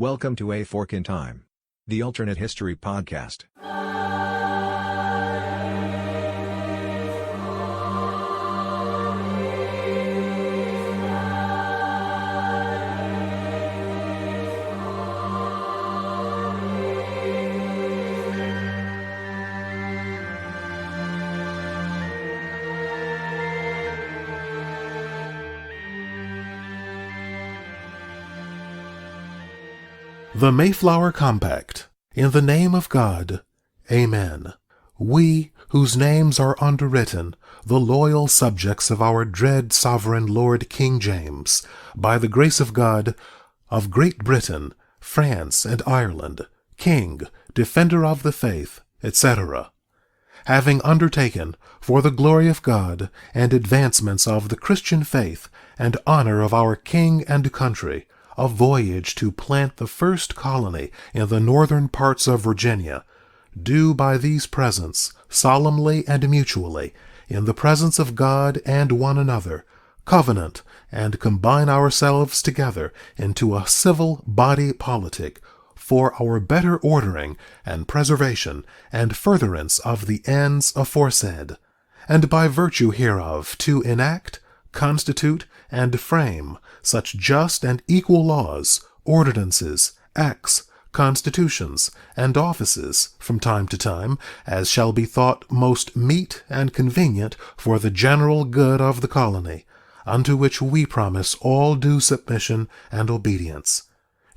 Welcome to A Fork in Time, the alternate history podcast. The Mayflower Compact. In the name of God, Amen. We, whose names are underwritten, the loyal subjects of our dread sovereign Lord King James, by the grace of God, of Great Britain, France, and Ireland, King, Defender of the Faith, etc., having undertaken, for the glory of God and advancements of the Christian faith and honor of our King and country, a voyage to plant the first colony in the northern parts of Virginia, do by these presents, solemnly and mutually, in the presence of God and one another, covenant and combine ourselves together into a civil body politic, for our better ordering and preservation and furtherance of the ends aforesaid, and by virtue hereof to enact, constitute, and frame such just and equal laws, ordinances, acts, constitutions, and offices from time to time, as shall be thought most meet and convenient for the general good of the colony, unto which we promise all due submission and obedience.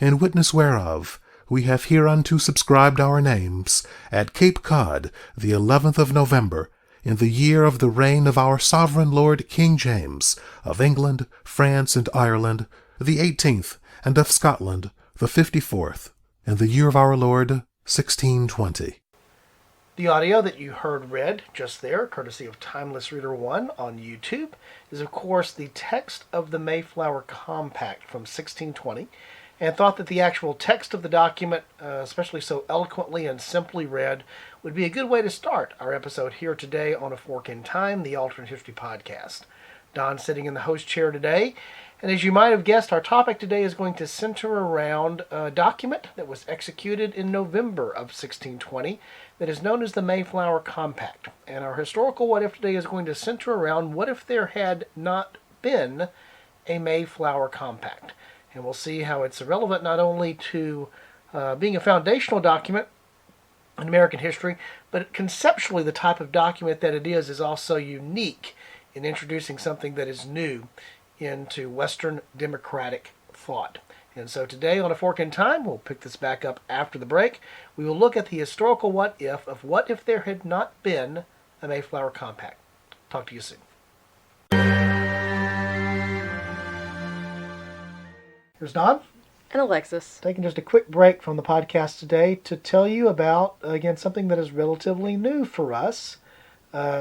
In witness whereof, we have hereunto subscribed our names at Cape Cod, the 11th of November, in the year of the reign of our sovereign Lord King James, of England, France, and Ireland, the 18th, and of Scotland, the 54th, in the year of our Lord, 1620. The audio that you heard read just there, courtesy of Timeless Reader 1 on YouTube, is of course the text of the Mayflower Compact from 1620, and thought that the actual text of the document, especially so eloquently and simply read, would be a good way to start our episode here today on A Fork in Time, the Alternate History Podcast. Don sitting in the host chair today, and as you might have guessed, our topic today is going to center around a document that was executed in November of 1620 that is known as the Mayflower Compact. And our historical what if today is going to center around what if there had not been a Mayflower Compact. And we'll see how it's relevant not only to being a foundational document in American history, but conceptually the type of document that it is also unique in introducing something that is new into Western democratic thought. And so today on A Fork in Time, we'll pick this back up after the break. We will look at the historical what if of what if there had not been a Mayflower Compact. Talk to you soon. Here's Don. And Alexis. Taking just a quick break from the podcast today to tell you about, again, something that is relatively new for us.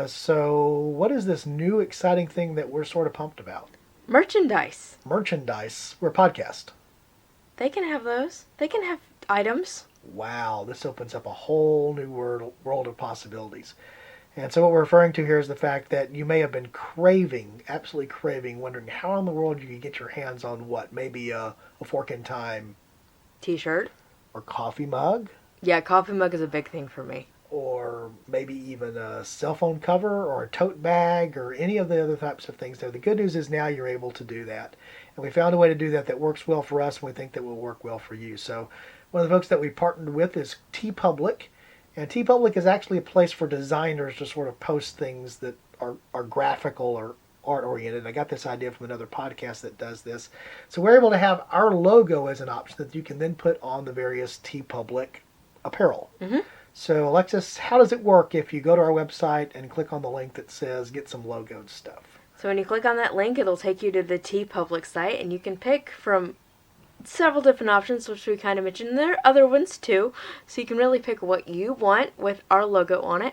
So what is this new exciting thing that we're sort of pumped about? Merchandise. Merchandise. We're a podcast. They can have those. They can have items. Wow, this opens up a whole new world of possibilities. And so what we're referring to here is the fact that you may have been craving, absolutely craving, wondering how in the world you could get your hands on what? Maybe a Fork in Time T-shirt. Or coffee mug. Yeah, coffee mug is a big thing for me. Or maybe even a cell phone cover or a tote bag or any of the other types of things there. The good news is now you're able to do that. And we found a way to do that that works well for us, and we think that will work well for you. So one of the folks that we partnered with is TeePublic. And TeePublic is actually a place for designers to sort of post things that are graphical or art-oriented. I got this idea from another podcast that does this. So we're able to have our logo as an option that you can then put on the various TeePublic apparel. Mm-hmm. So Alexis, how does it work if you go to our website and click on the link that says get some logoed stuff? So when you click on that link, it'll take you to the TeePublic site, and you can pick from several different options, which we kind of mentioned. There are other ones too, so you can really pick what you want with our logo on it.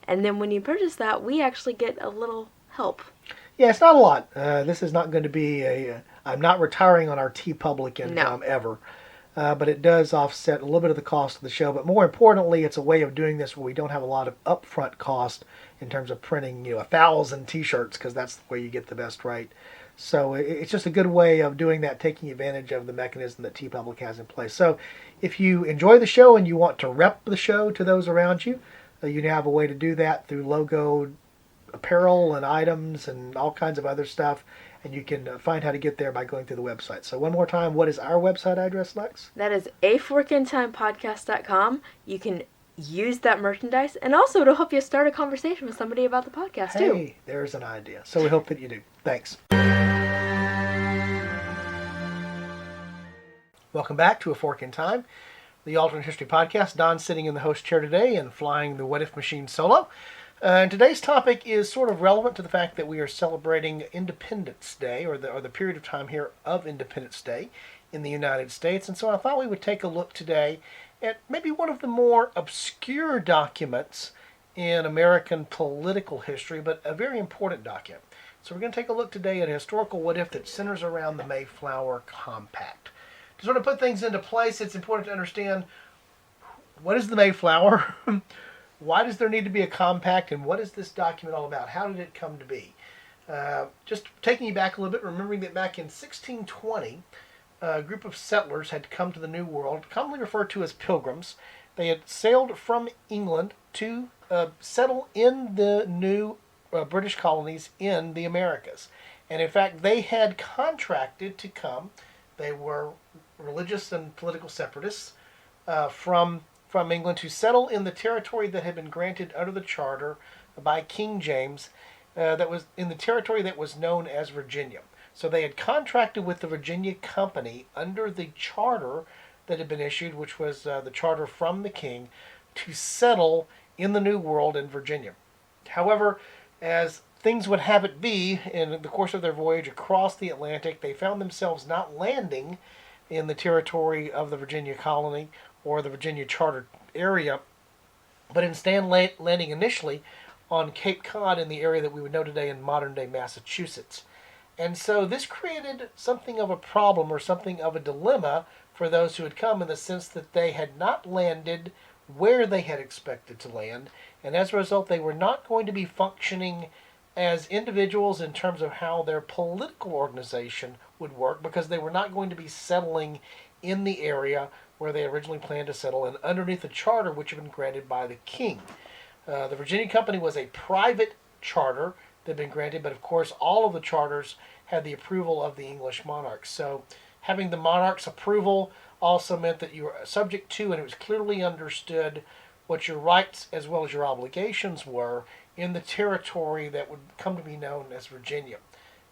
And then when you purchase that, we actually get a little help. Yeah, it's not a lot. This is not going to be I'm not retiring on our TeePublic income ever. But it does offset a little bit of the cost of the show. But more importantly, it's a way of doing this where we don't have a lot of upfront cost in terms of printing, 1,000 T-shirts, because that's the way you get the best rate. So it's just a good way of doing that, taking advantage of the mechanism that TeePublic has in place. So if you enjoy the show and you want to rep the show to those around you, you now have a way to do that through logo apparel and items and all kinds of other stuff. And you can find how to get there by going through the website. So one more time, what is our website address, Lex? That is aforkintimepodcast.com. You can use that merchandise, and also it'll help you start a conversation with somebody about the podcast, too. Hey, there's an idea. So we hope that you do. Thanks. Welcome back to A Fork in Time, the Alternate History Podcast. Don's sitting in the host chair today and flying the What If machine solo. And today's topic is sort of relevant to the fact that we are celebrating Independence Day, or the period of time here of Independence Day in the United States. And so I thought we would take a look today at maybe one of the more obscure documents in American political history, but a very important document. So we're going to take a look today at a historical what if that centers around the Mayflower Compact. To sort of put things into place, it's important to understand what is the Mayflower, why does there need to be a compact, and what is this document all about? How did it come to be? Just taking you back a little bit, remembering that back in 1620, a group of settlers had come to the New World, commonly referred to as pilgrims. They had sailed from England to settle in the new British colonies in the Americas. And in fact, they had contracted to come. They were religious and political separatists from England to settle in the territory that had been granted under the charter by King James, that was in the territory that was known as Virginia. So they had contracted with the Virginia Company under the charter that had been issued, which was the charter from the king, to settle in the New World in Virginia. However, as things would have it be, in the course of their voyage across the Atlantic, they found themselves not landing in the territory of the Virginia colony or the Virginia charter area, but instead landing initially on Cape Cod in the area that we would know today in modern-day Massachusetts. And so this created something of a problem or something of a dilemma for those who had come, in the sense that they had not landed where they had expected to land, and as a result they were not going to be functioning as individuals in terms of how their political organization would work, because they were not going to be settling in the area where they originally planned to settle and underneath the charter which had been granted by the king. The Virginia Company was a private charter that had been granted, but of course all of the charters had the approval of the English monarchs. So having the monarch's approval also meant that you were subject to, and it was clearly understood, what your rights as well as your obligations were in the territory that would come to be known as Virginia.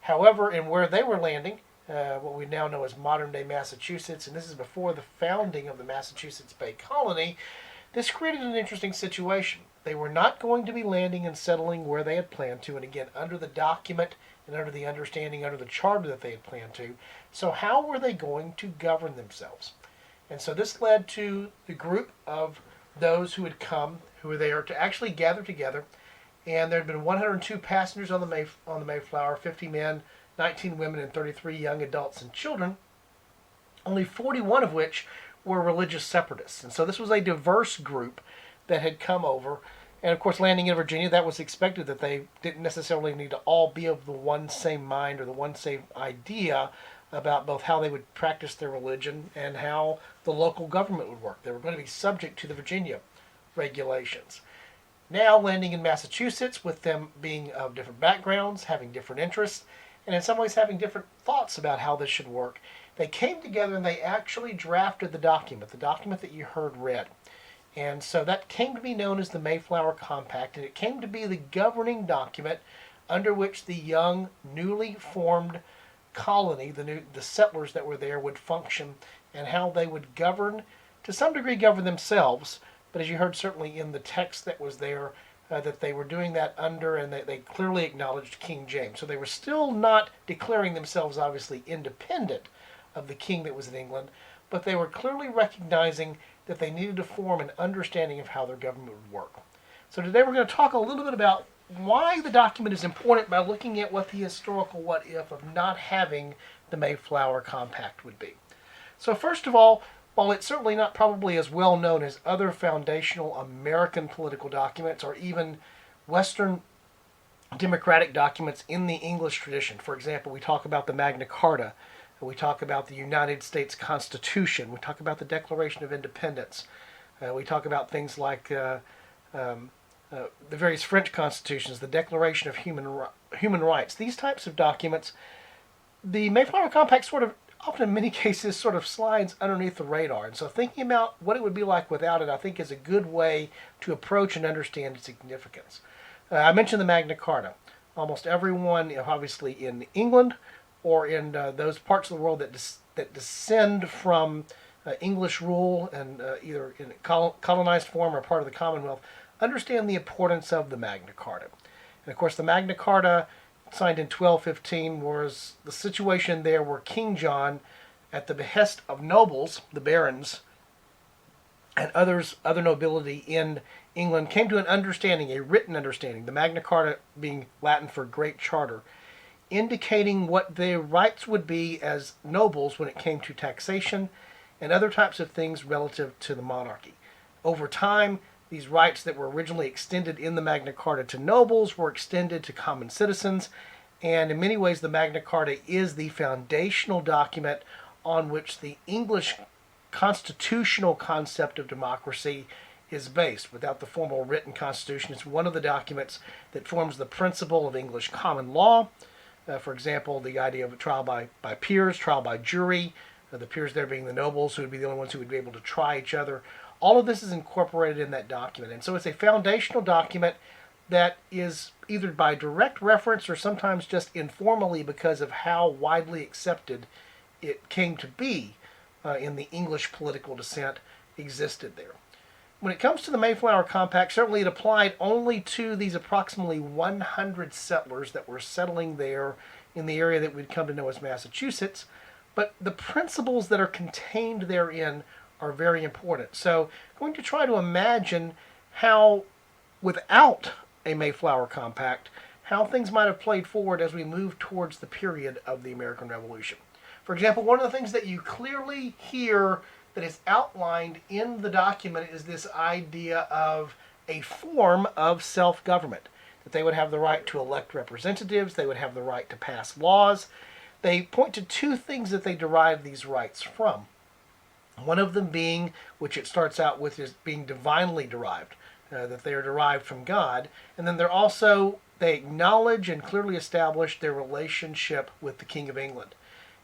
However, in where they were landing, what we now know as modern-day Massachusetts, and this is before the founding of the Massachusetts Bay Colony, this created an interesting situation. They were not going to be landing and settling where they had planned to, and again, under the document and under the understanding, under the charter that they had planned to. So how were they going to govern themselves? And so this led to the group of those who had come, who were there to actually gather together, and there had been 102 passengers on the Mayflower, 50 men, 19 women, and 33 young adults and children, only 41 of which were religious separatists. And so this was a diverse group that had come over. And of course, landing in Virginia, that was expected, that they didn't necessarily need to all be of the one same mind or the one same idea about both how they would practice their religion and how the local government would work. They were going to be subject to the Virginia regulations. Now landing in Massachusetts, with them being of different backgrounds, having different interests, and in some ways having different thoughts about how this should work, they came together and they actually drafted the document that you heard read. And so that came to be known as the Mayflower Compact, and it came to be the governing document under which the young, newly formed colony, the settlers that were there, would function, and how they would govern, to some degree govern themselves, but as you heard certainly in the text that was there, that they were doing that under, and they clearly acknowledged King James. So they were still not declaring themselves obviously independent of the king that was in England, but they were clearly recognizing that they needed to form an understanding of how their government would work. So today we're going to talk a little bit about why the document is important by looking at what the historical what if of not having the Mayflower Compact would be. So first of all, while it's certainly not probably as well known as other foundational American political documents or even Western democratic documents in the English tradition. For example, we talk about the Magna Carta, we talk about the United States Constitution, we talk about the Declaration of Independence, we talk about things like the various French constitutions, the Declaration of Human Rights. These types of documents, the Mayflower Compact sort of, often in many cases, sort of slides underneath the radar. And so thinking about what it would be like without it, I think, is a good way to approach and understand its significance. I mentioned the Magna Carta. Almost everyone, obviously in England or in those parts of the world that descend from English rule and either in colonized form or part of the Commonwealth, understand the importance of the Magna Carta. And of course, the Magna Carta, signed in 1215, was the situation there where King John, at the behest of nobles, the barons, and other nobility in England, came to an understanding, a written understanding, the Magna Carta being Latin for Great Charter, indicating what their rights would be as nobles when it came to taxation and other types of things relative to the monarchy. Over time, these rights that were originally extended in the Magna Carta to nobles were extended to common citizens, and in many ways the Magna Carta is the foundational document on which the English constitutional concept of democracy is based. Without the formal written constitution, it's one of the documents that forms the principle of English common law. For example, the idea of a trial by peers, trial by jury, the peers there being the nobles, who would be the only ones who would be able to try each other. All of this is incorporated in that document. And so it's a foundational document that is either by direct reference or sometimes just informally, because of how widely accepted it came to be in the English political dissent, existed there. When it comes to the Mayflower Compact, certainly it applied only to these approximately 100 settlers that were settling there in the area that we'd come to know as Massachusetts, but the principles that are contained therein are very important. So I'm going to try to imagine how, without a Mayflower Compact, how things might have played forward as we move towards the period of the American Revolution. For example, one of the things that you clearly hear that is outlined in the document is this idea of a form of self-government, that they would have the right to elect representatives, they would have the right to pass laws. They point to two things that they derive these rights from. One of them being, which it starts out with, is being divinely derived, that they are derived from God. And then they acknowledge and clearly establish their relationship with the King of England.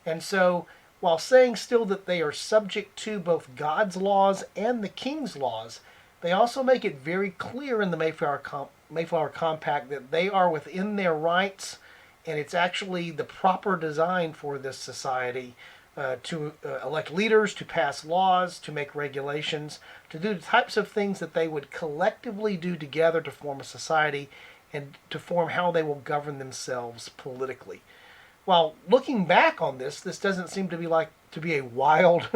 And so, while saying still that they are subject to both God's laws and the King's laws, they also make it very clear in the Mayflower Compact that they are within their rights, and it's actually the proper design for this society to elect leaders, to pass laws, to make regulations, to do the types of things that they would collectively do together to form a society and to form how they will govern themselves politically. While looking back on this doesn't seem to be a wild,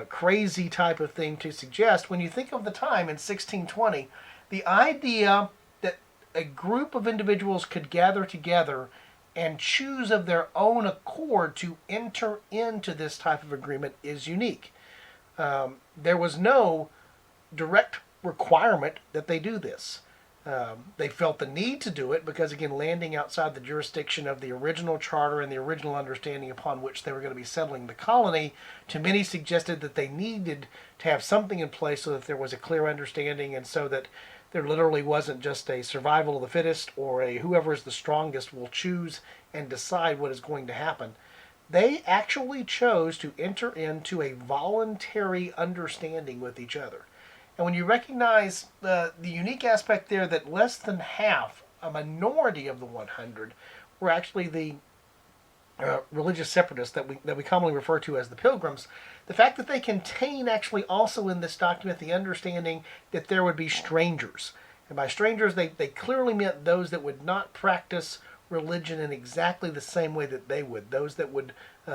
crazy type of thing to suggest. When you think of the time in 1620, the idea that a group of individuals could gather together and choose of their own accord to enter into this type of agreement is unique. There was no direct requirement that they do this. They felt the need to do it because, again, landing outside the jurisdiction of the original charter and the original understanding upon which they were going to be settling the colony, to many suggested that they needed to have something in place so that there was a clear understanding, and so that there literally wasn't just a survival of the fittest or a whoever is the strongest will choose and decide what is going to happen. They actually chose to enter into a voluntary understanding with each other. And when you recognize the unique aspect there that less than half, a minority of the 100, were actually the religious separatists that we commonly refer to as the Pilgrims, the fact that they contain actually also in this document the understanding that there would be strangers. And by strangers, they clearly meant those that would not practice religion in exactly the same way that they would, those that would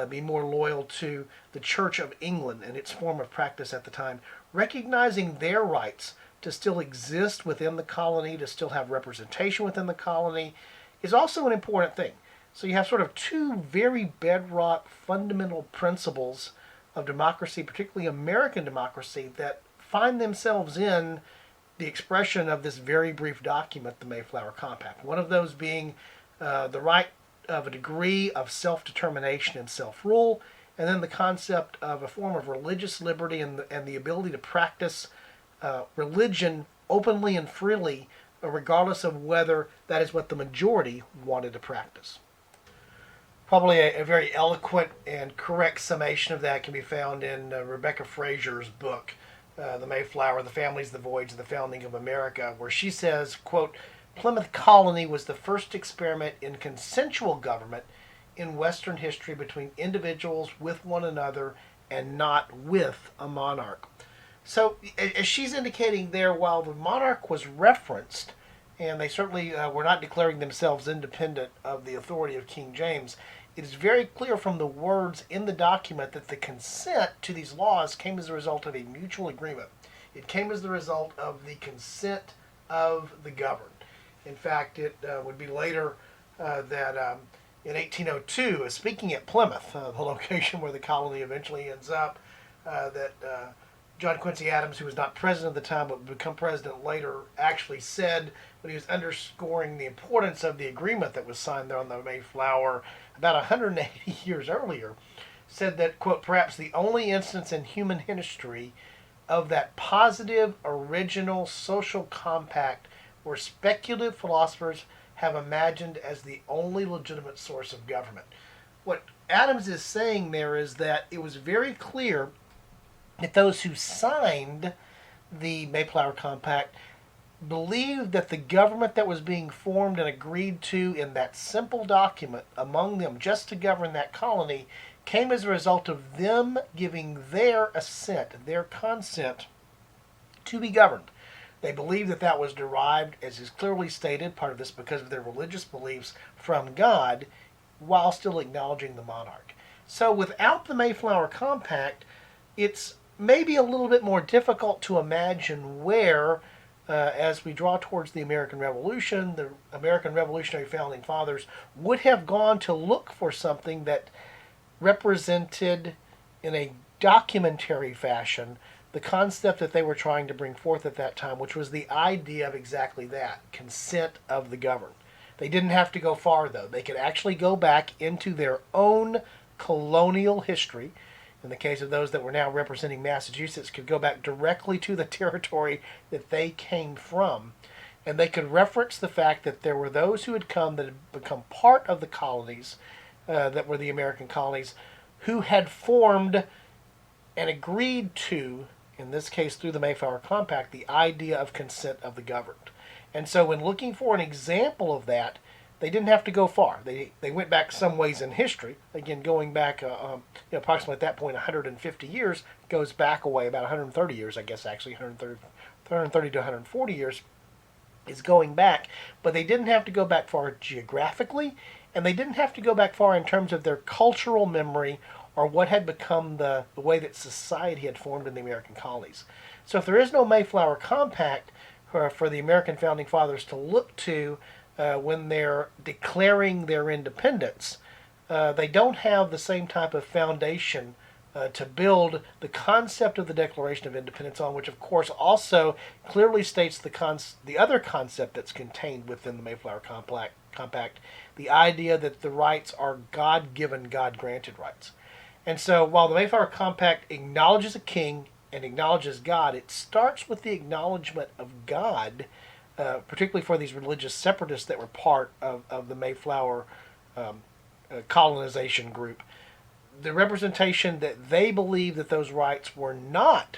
be more loyal to the Church of England and its form of practice at the time, recognizing their rights to still exist within the colony, to still have representation within the colony, is also an important thing. So you have sort of two very bedrock fundamental principles of democracy, particularly American democracy, that find themselves in the expression of this very brief document, the Mayflower Compact. One of those being the right of a degree of self-determination and self-rule, and then the concept of a form of religious liberty and the ability to practice religion openly and freely, regardless of whether that is what the majority wanted to practice. Probably a very eloquent and correct summation of that can be found in Rebecca Fraser's book, The Mayflower, The Families, the Voyage, and the Founding of America, where she says, quote, Plymouth Colony was the first experiment in consensual government in Western history between individuals with one another and not with a monarch. So, as she's indicating there, while the monarch was referenced, and they certainly were not declaring themselves independent of the authority of King James, it is very clear from the words in the document that the consent to these laws came as a result of a mutual agreement. It came as the result of the consent of the governed. In fact, it would be later that in 1802, speaking at Plymouth, the location where the colony eventually ends up, that John Quincy Adams, who was not president at the time but would become president later, actually said when he was underscoring the importance of the agreement that was signed there on the Mayflower about 180 years earlier, said that, quote, perhaps the only instance in human history of that positive, original social compact where speculative philosophers have imagined as the only legitimate source of government. What Adams is saying there is that it was very clear that those who signed the Mayflower Compact believed that the government that was being formed and agreed to in that simple document among them just to govern that colony came as a result of them giving their assent, their consent to be governed. They believed that that was derived, as is clearly stated, part of this because of their religious beliefs, from God, while still acknowledging the monarch. So without the Mayflower Compact, it's maybe a little bit more difficult to imagine where, as we draw towards the American Revolution, the American Revolutionary Founding Fathers would have gone to look for something that represented in a documentary fashion the concept that they were trying to bring forth at that time, which was the idea of exactly that, consent of the governed. They didn't have to go far, though. They could actually go back into their own colonial history. In the case of those that were now representing Massachusetts, could go back directly to the territory that they came from. And they could reference the fact that there were those who had come that had become part of the colonies, that were the American colonies, who had formed and agreed to, in this case through the Mayflower Compact, the idea of consent of the governed. And so when looking for an example of that, they didn't have to go far. They went back some ways in history. Again, going back approximately at that point 150 years, goes back away about 130 years, I guess actually 130 to 140 years is going back. But they didn't have to go back far geographically, and they didn't have to go back far in terms of their cultural memory or what had become the way that society had formed in the American colonies. So if there is no Mayflower Compact for the American Founding Fathers to look to when they're declaring their independence, they don't have the same type of foundation to build the concept of the Declaration of Independence on, which of course also clearly states the other concept that's contained within the Mayflower Compact, the idea that the rights are God-given, God-granted rights. And so while the Mayflower Compact acknowledges a king and acknowledges God, it starts with the acknowledgement of God, particularly for these religious separatists that were part of the Mayflower colonization group. The representation that they believed that those rights were not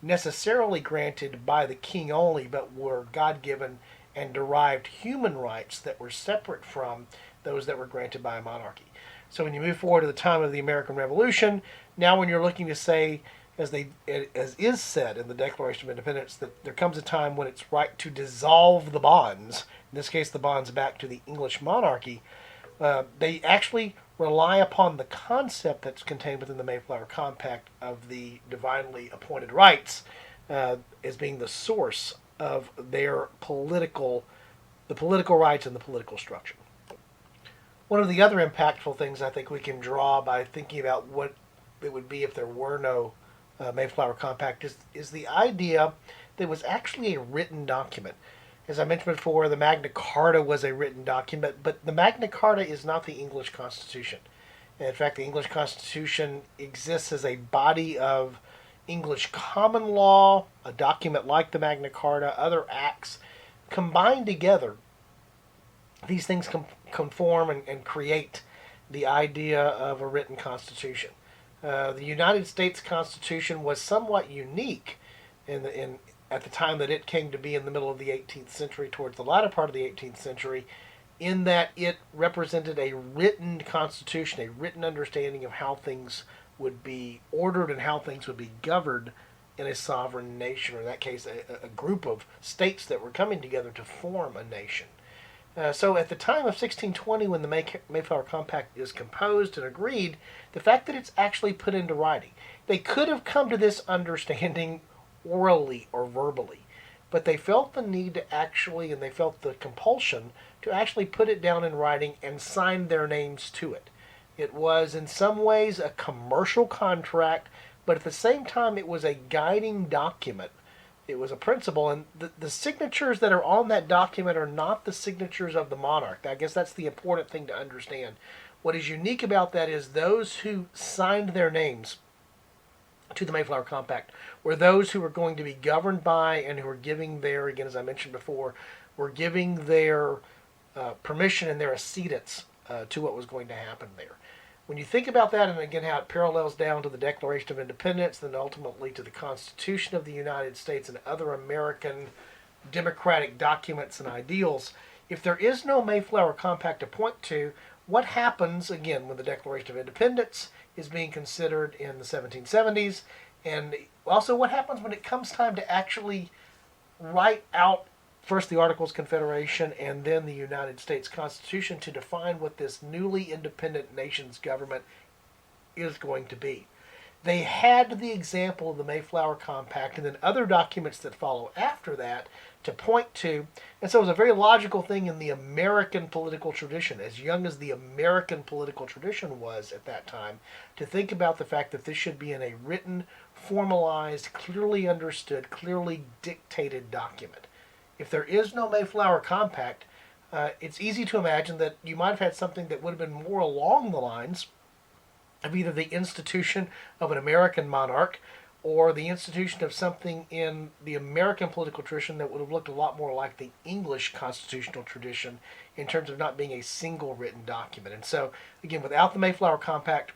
necessarily granted by the king only, but were God-given and derived human rights that were separate from those that were granted by a monarchy. So when you move forward to the time of the American Revolution, now when you're looking to say, as is said in the Declaration of Independence, that there comes a time when it's right to dissolve the bonds, in this case the bonds back to the English monarchy, they actually rely upon the concept that's contained within the Mayflower Compact of the divinely appointed rights as being the source of their political rights and the political structure. One of the other impactful things I think we can draw by thinking about what it would be if there were no Mayflower Compact is the idea that was actually a written document. As I mentioned before, the Magna Carta was a written document, but the Magna Carta is not the English Constitution. And in fact, the English Constitution exists as a body of English common law, a document like the Magna Carta, other acts combined together. These things conform and create the idea of a written constitution. The United States Constitution was somewhat unique at the time that it came to be in the middle of the 18th century, towards the latter part of the 18th century, in that it represented a written constitution, a written understanding of how things would be ordered and how things would be governed in a sovereign nation, or in that case, a group of states that were coming together to form a nation. So at the time of 1620, when the Mayflower Compact is composed and agreed, the fact that it's actually put into writing, they could have come to this understanding orally or verbally, but they felt the need to actually, and they felt the compulsion to actually put it down in writing and sign their names to it. It was in some ways a commercial contract, but at the same time it was a guiding document. It was a principle, and the signatures that are on that document are not the signatures of the monarch. I guess that's the important thing to understand. What is unique about that is those who signed their names to the Mayflower Compact were those who were going to be governed by and who were giving their, again, as I mentioned before, were giving their permission and their accedance to what was going to happen there. When you think about that, and again how it parallels down to the Declaration of Independence, then ultimately to the Constitution of the United States and other American democratic documents and ideals, if there is no Mayflower Compact to point to, what happens, again, when the Declaration of Independence is being considered in the 1770s, and also what happens when it comes time to actually write out first the Articles of Confederation and then the United States Constitution to define what this newly independent nation's government is going to be. They had the example of the Mayflower Compact and then other documents that follow after that to point to, and so it was a very logical thing in the American political tradition, as young as the American political tradition was at that time, to think about the fact that this should be in a written, formalized, clearly understood, clearly dictated document. If there is no Mayflower Compact, it's easy to imagine that you might have had something that would have been more along the lines of either the institution of an American monarch or the institution of something in the American political tradition that would have looked a lot more like the English constitutional tradition in terms of not being a single written document. And so, again, without the Mayflower Compact,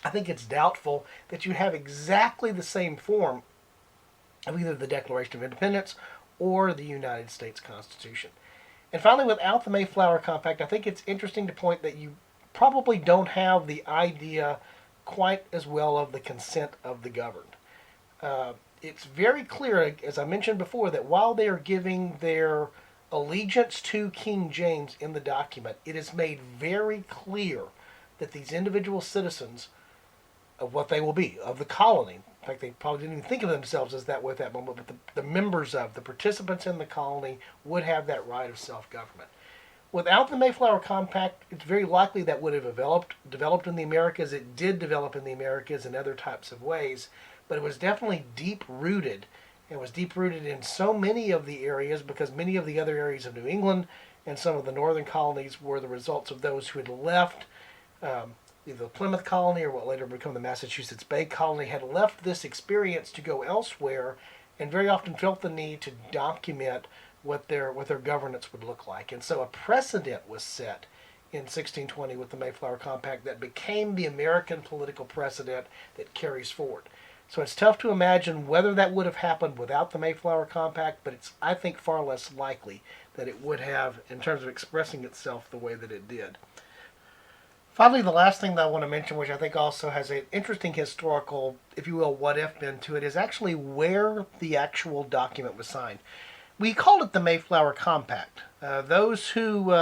I think it's doubtful that you have exactly the same form of either the Declaration of Independence or the United States Constitution. And finally, without the Mayflower Compact, I think it's interesting to point that you probably don't have the idea quite as well of the consent of the governed. It's very clear, as I mentioned before, that while they are giving their allegiance to King James in the document, it is made very clear that these individual citizens of what they will be, of the colony, in fact, they probably didn't even think of themselves as that way at that moment, but the members of, the participants in the colony would have that right of self-government. Without the Mayflower Compact, it's very likely that would have developed in the Americas. It did develop in the Americas in other types of ways, but it was definitely deep-rooted. It was deep-rooted in so many of the areas because many of the other areas of New England and some of the northern colonies were the results of those who had left either the Plymouth Colony or what later would become the Massachusetts Bay Colony, had left this experience to go elsewhere and very often felt the need to document what their governance would look like. And so a precedent was set in 1620 with the Mayflower Compact that became the American political precedent that carries forward. So it's tough to imagine whether that would have happened without the Mayflower Compact, but it's, I think, far less likely that it would have in terms of expressing itself the way that it did. Finally, the last thing that I want to mention, which I think also has an interesting historical, if you will, what-if bent to it, is actually where the actual document was signed. We called it the Mayflower Compact. Those who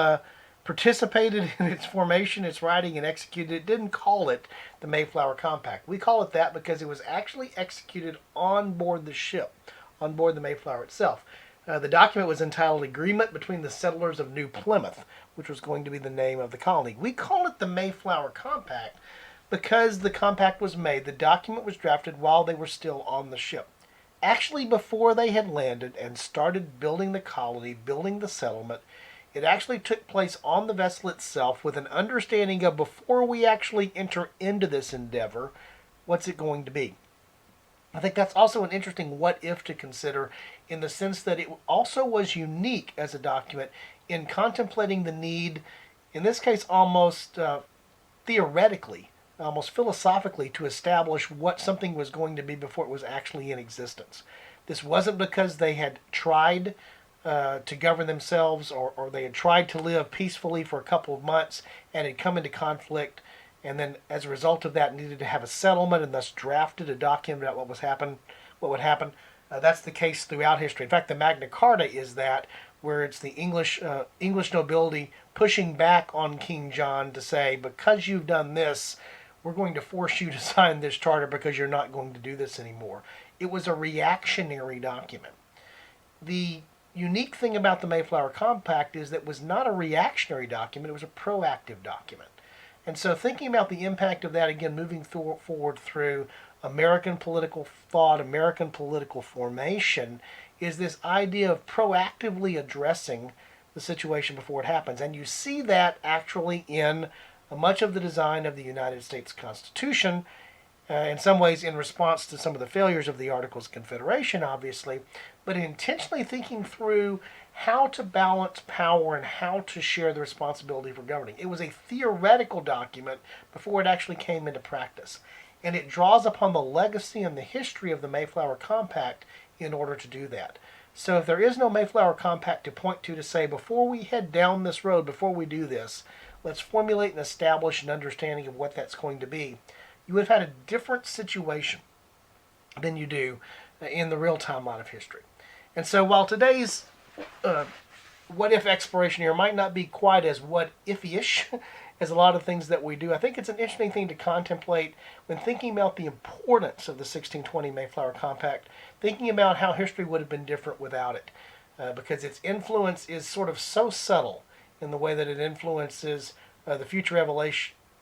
participated in its formation, its writing, and executed it didn't call it the Mayflower Compact. We call it that because it was actually executed on board the ship, on board the Mayflower itself. The document was entitled Agreement Between the Settlers of New Plymouth, which was going to be the name of the colony. We call it the Mayflower Compact because the compact was made, the document was drafted while they were still on the ship. actually before they had landed and started building the colony, building the settlement, it actually took place on the vessel itself with an understanding of, before we actually enter into this endeavor, what's it going to be. I think that's also an interesting what if to consider, in the sense that it also was unique as a document in contemplating the need, in this case almost theoretically, almost philosophically, to establish what something was going to be before it was actually in existence. This wasn't because they had tried to govern themselves, or they had tried to live peacefully for a couple of months and had come into conflict, and then as a result of that needed to have a settlement and thus drafted a document about what would happen. That's the case throughout history. In fact, the Magna Carta is that, where it's the English nobility pushing back on King John to say, because you've done this, we're going to force you to sign this charter because you're not going to do this anymore. It was a reactionary document. The unique thing about the Mayflower Compact is that it was not a reactionary document, it was a proactive document. And so thinking about the impact of that, again, moving forward through American political thought, American political formation, is this idea of proactively addressing the situation before it happens. And you see that actually in much of the design of the United States Constitution, in some ways in response to some of the failures of the Articles of Confederation, obviously, but intentionally thinking through how to balance power and how to share the responsibility for governing. It was a theoretical document before it actually came into practice. And it draws upon the legacy and the history of the Mayflower Compact in order to do that. So if there is no Mayflower Compact to point to say, before we head down this road, before we do this, let's formulate and establish an understanding of what that's going to be, you would have had a different situation than you do in the real timeline of history. And so while today's what if exploration here might not be quite as what if-ish as a lot of things that we do, I think it's an interesting thing to contemplate when thinking about the importance of the 1620 Mayflower Compact, thinking about how history would have been different without it, because its influence is sort of so subtle in the way that it influences the future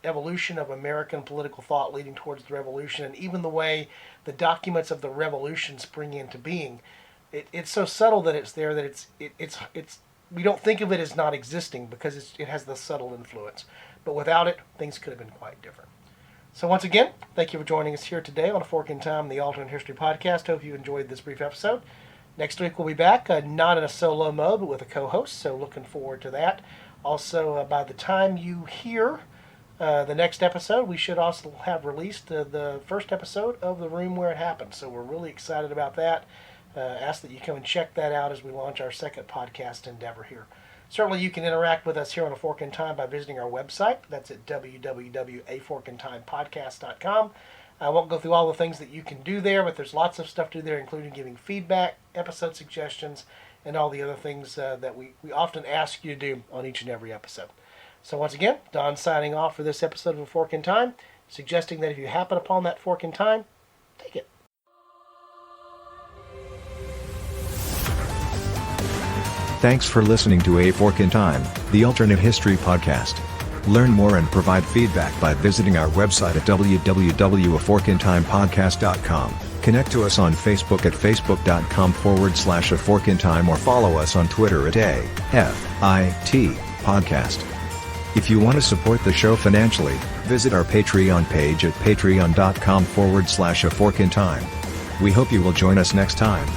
evolution of American political thought leading towards the Revolution, and even the way the documents of the Revolution spring into being. It's so subtle that it's there, that it's we don't think of it as not existing because it has the subtle influence. But without it, things could have been quite different. So once again, thank you for joining us here today on A Fork in Time, the Alternate History Podcast. Hope you enjoyed this brief episode. Next week we'll be back, not in a solo mode, but with a co-host, so looking forward to that. Also, by the time you hear the next episode, we should also have released the first episode of The Room Where It Happened. So we're really excited about that. Ask that you come and check that out as we launch our second podcast endeavor here. Certainly you can interact with us here on A Fork in Time by visiting our website. That's at www.aforkintimepodcast.com. I won't go through all the things that you can do there, but there's lots of stuff to do there, including giving feedback, episode suggestions, and all the other things that we often ask you to do on each and every episode. So once again, Don signing off for this episode of A Fork in Time, suggesting that if you happen upon that fork in time, take it. Thanks for listening to A Fork in Time, the Alternate History Podcast. Learn more and provide feedback by visiting our website at www.aforkintimepodcast.com. Connect to us on Facebook at facebook.com/aforkintime, or follow us on Twitter at AFIT Podcast. If you want to support the show financially, visit our Patreon page at patreon.com/aforkintime. We hope you will join us next time.